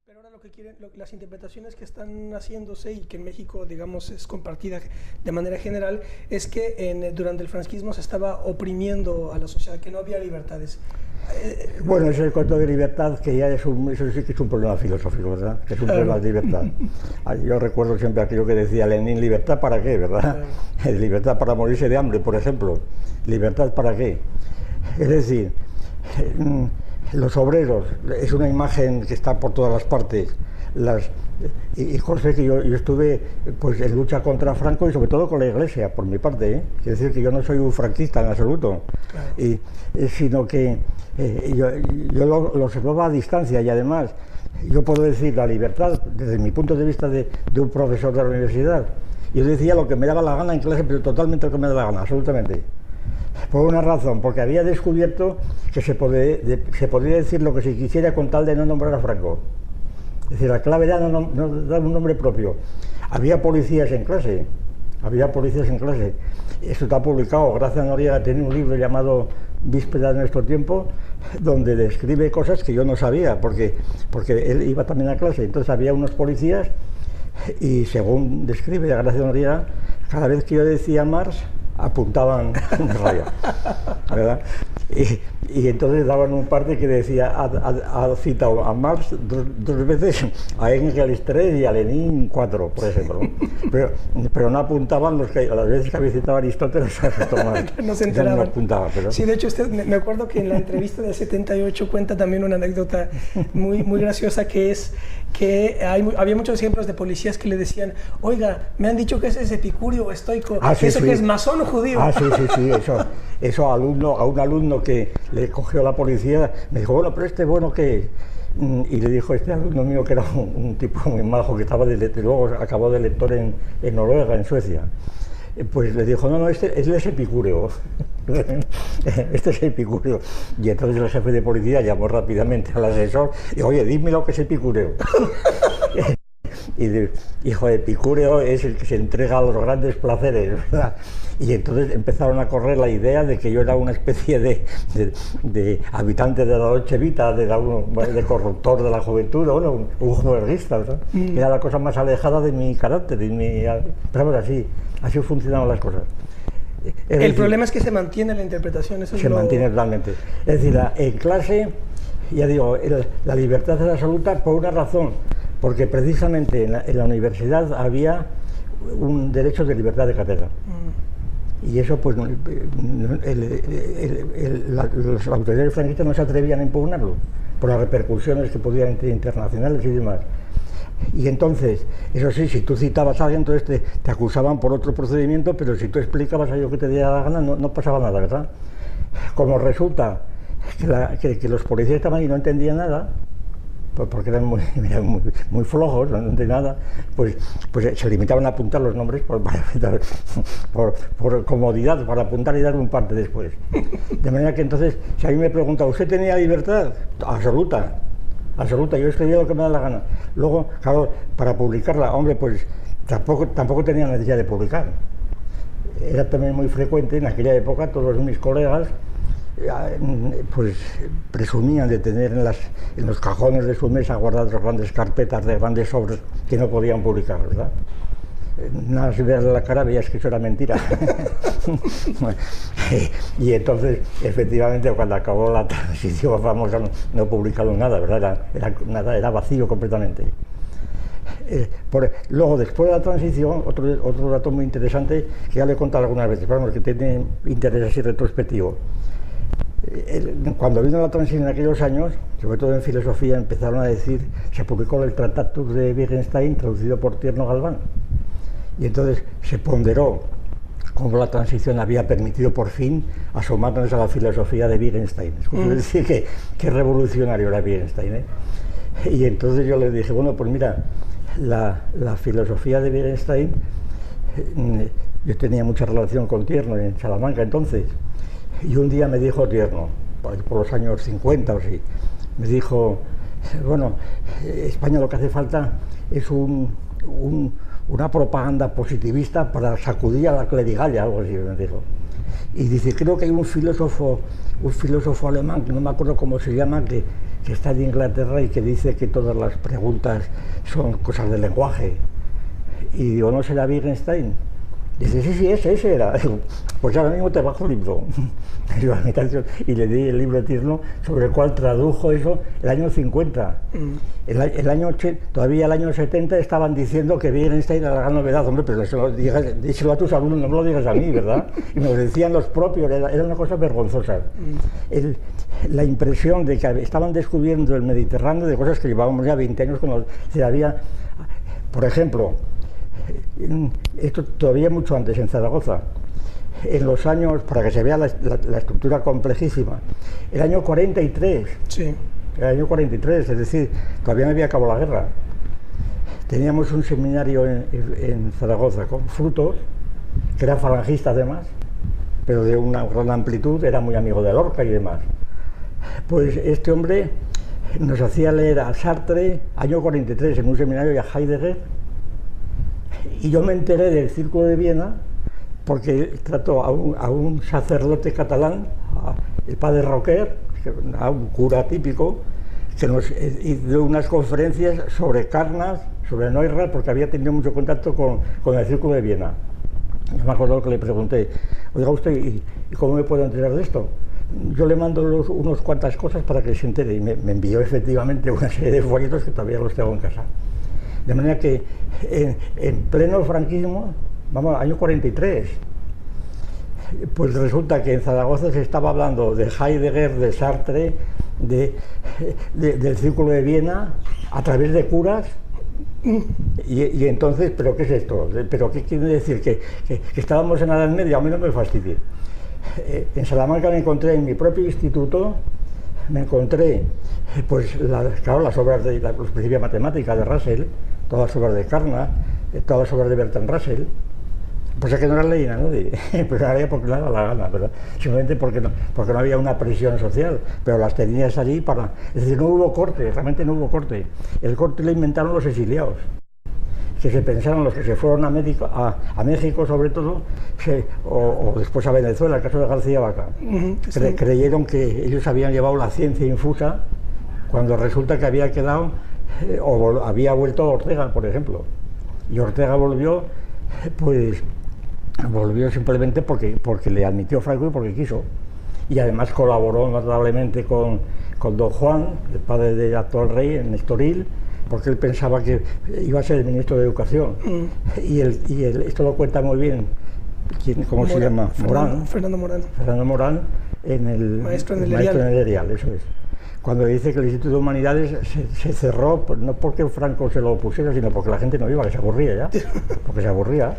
Pero ahora lo que quieren, las interpretaciones que están haciéndose y que en México, digamos, es compartida de manera general, es que durante el franquismo se estaba oprimiendo a la sociedad, que no había libertades. Bueno, ese es el concepto de libertad, que ya es eso sí que es un problema filosófico, ¿verdad? Que es un problema de libertad. Yo recuerdo siempre aquello que decía Lenin: ¿libertad para qué, verdad? Libertad para morirse de hambre, por ejemplo. ¿Libertad para qué? Es decir, los obreros, es una imagen que está por todas las partes. Y José, que yo estuve pues en lucha contra Franco y sobre todo con la Iglesia, por mi parte, ¿eh? Es decir, que yo no soy un franquista en absoluto, claro. Sino que yo lo observaba a distancia, y además yo puedo decir la libertad desde mi punto de vista de un profesor de la universidad. Yo decía lo que me daba la gana en clase, pero totalmente lo que me daba la gana, absolutamente. Por una razón, porque había descubierto que se podía decir lo que se quisiera con tal de no nombrar a Franco. Es decir, la clave era no dar un nombre propio. Había policías en clase, Esto está publicado. Gracia Noriega tiene un libro llamado Víspera de nuestro tiempo, donde describe cosas que yo no sabía, porque él iba también a clase. Entonces había unos policías y, según describe Gracia Noriega, cada vez que yo decía Marx, apuntaban raya, ¿verdad? Y entonces daban un parte que decía, ha citado a Marx dos veces, a Engels 3 y a Lenin 4, por ejemplo. Pero no apuntaban las veces que había citado a Aristóteles a tomar. No se enteraban. No apuntaba, pero... Sí, de hecho, me acuerdo que en la entrevista del 78 cuenta también una anécdota muy graciosa, que es que había muchos ejemplos de policías que le decían: oiga, me han dicho que ese es epicúreo o estoico, sí, ¿eso sí. que es masón o judío? Sí, eso a un alumno que le cogió la policía, me dijo: bueno, pero bueno, ¿qué? Y le dijo este alumno mío, que era un tipo muy majo, que estaba luego acabó de lector en Noruega, en Suecia. Pues le dijo: no, este es epicúreo. Este es epicúreo. Y entonces el jefe de policía llamó rápidamente al asesor y dijo: oye, dime lo que es epicúreo. Y dijo: epicúreo es el que se entrega a los grandes placeres, ¿verdad? Y entonces empezaron a correr la idea de que yo era una especie de habitante de la Dolce Vita, de corruptor de la juventud, bueno, un juerguista, ¿verdad? Era la cosa más alejada de mi carácter, pero bueno, así funcionaban las cosas. El problema es que se mantiene la interpretación, eso mantiene totalmente. Es decir, en clase, ya digo, la libertad es absoluta por una razón, porque precisamente en la universidad había un derecho de libertad de cátedra. Y eso, pues, las autoridades franquistas no se atrevían a impugnarlo, por las repercusiones que podían tener internacionales y demás. Y entonces, eso sí, si tú citabas a alguien, entonces te acusaban por otro procedimiento, pero si tú explicabas algo que te diera la gana, no pasaba nada, ¿verdad? Como resulta que los policías estaban y no entendían nada, porque eran muy flojos, no entendían nada, pues se limitaban a apuntar los nombres por comodidad, para apuntar y dar un parte después. De manera que entonces, si a mí me preguntan: ¿usted tenía libertad? Absoluta, yo escribía lo que me da la gana. Luego, claro, para publicarla, hombre, pues tampoco tenía necesidad de publicar. Era también muy frecuente en aquella época, todos mis colegas pues presumían de tener en los cajones de su mesa guardadas grandes carpetas de grandes sobres que no podían publicar, ¿verdad? Nada, si veas la cara veías que eso era mentira. Y entonces, efectivamente, cuando acabó la transición famosa, no publicaron nada, ¿verdad? Era vacío completamente. Luego, después de la transición, otro dato muy interesante, que ya le he contado algunas veces, vamos, que tiene interés así retrospectivo. Cuando vino la transición en aquellos años, sobre todo en filosofía, empezaron a decir, se publicó el Tractatus de Wittgenstein, traducido por Tierno Galván, y entonces se ponderó cómo la transición había permitido por fin asomarnos a la filosofía de Wittgenstein. Es decir, que revolucionario era Wittgenstein, ¿eh? Y entonces yo le dije: bueno, pues mira, la filosofía de Wittgenstein, yo tenía mucha relación con Tierno en Salamanca entonces, y un día me dijo Tierno, por los años 50 o así, me dijo: bueno, España lo que hace falta es una propaganda positivista para sacudir a la clerigalia, algo así me dijo. Y dice, creo que hay un filósofo alemán, que no me acuerdo cómo se llama, que está en Inglaterra y que dice que todas las preguntas son cosas del lenguaje. Y digo, ¿no será Wittgenstein? Dice, sí, ese era. Digo, pues ahora mismo te bajo el libro. Y le di el libro de Tierno, sobre el cual tradujo eso el año 50. El año 80, todavía el año 70 estaban diciendo que Wittgenstein era la gran novedad. Hombre, pero díselo a tus alumnos, no me lo digas a mí, ¿verdad? Y me lo decían los propios, era una cosa vergonzosa. La impresión de que estaban descubriendo el Mediterráneo de cosas que llevábamos ya 20 años cuando se había, por ejemplo, esto todavía mucho antes en Zaragoza, en los años, para que se vea la estructura complejísima, el año 43, sí. El año 43, es decir, todavía no había acabado la guerra. Teníamos un seminario en Zaragoza con Frutos, que era falangista además, pero de una gran amplitud, era muy amigo de Lorca y demás. Pues este hombre nos hacía leer a Sartre, año 43, en un seminario, y a Heidegger, y yo me enteré del Círculo de Viena porque trató a un sacerdote catalán, el padre Roquer, a un cura típico, que nos dio unas conferencias sobre Carnap, sobre Neurath, porque había tenido mucho contacto con el Círculo de Viena. Yo me acuerdo que le pregunté, oiga usted, ¿y cómo me puedo enterar de esto? Yo le mando unos cuantas cosas para que se entere, y me envió efectivamente una serie de folletos que todavía los tengo en casa. De manera que en pleno franquismo, vamos, año 43, pues resulta que en Zaragoza se estaba hablando de Heidegger, de Sartre, del Círculo de Viena, a través de curas, y entonces, ¿pero qué es esto? ¿Pero qué quiere decir? ¿Que estábamos en la Edad Media? A mí no me fastidie. En Salamanca me encontré, en mi propio instituto, me encontré, pues, claro, las obras de los principios de matemática de Russell, todas las obras de Carnap, todas las obras de Bertrand Russell. Pues es que no las leía nadie, pero las leía porque le daba la gana, ¿verdad? Simplemente porque no había una presión social, pero las tenías allí para... Es decir, no hubo corte, realmente no hubo corte. El corte lo inventaron los exiliados, que se pensaron, los que se fueron a México sobre todo, o después a Venezuela, el caso de García Vaca, creyeron que ellos habían llevado la ciencia infusa, cuando resulta que había quedado, o había vuelto Ortega, por ejemplo. Y Ortega volvió, pues... volvió simplemente porque le admitió Franco y porque quiso, y además colaboró notablemente con don Juan, el padre del actual rey, en Estoril, porque él pensaba que iba a ser el ministro de Educación. Y esto lo cuenta muy bien, ¿cómo se llama? Fernando Morán, en el maestro en el Erial, eso es. Cuando dice que el Instituto de Humanidades se cerró, pues no porque Franco se lo pusiera, sino porque la gente no iba, que se aburría ya, porque se aburría.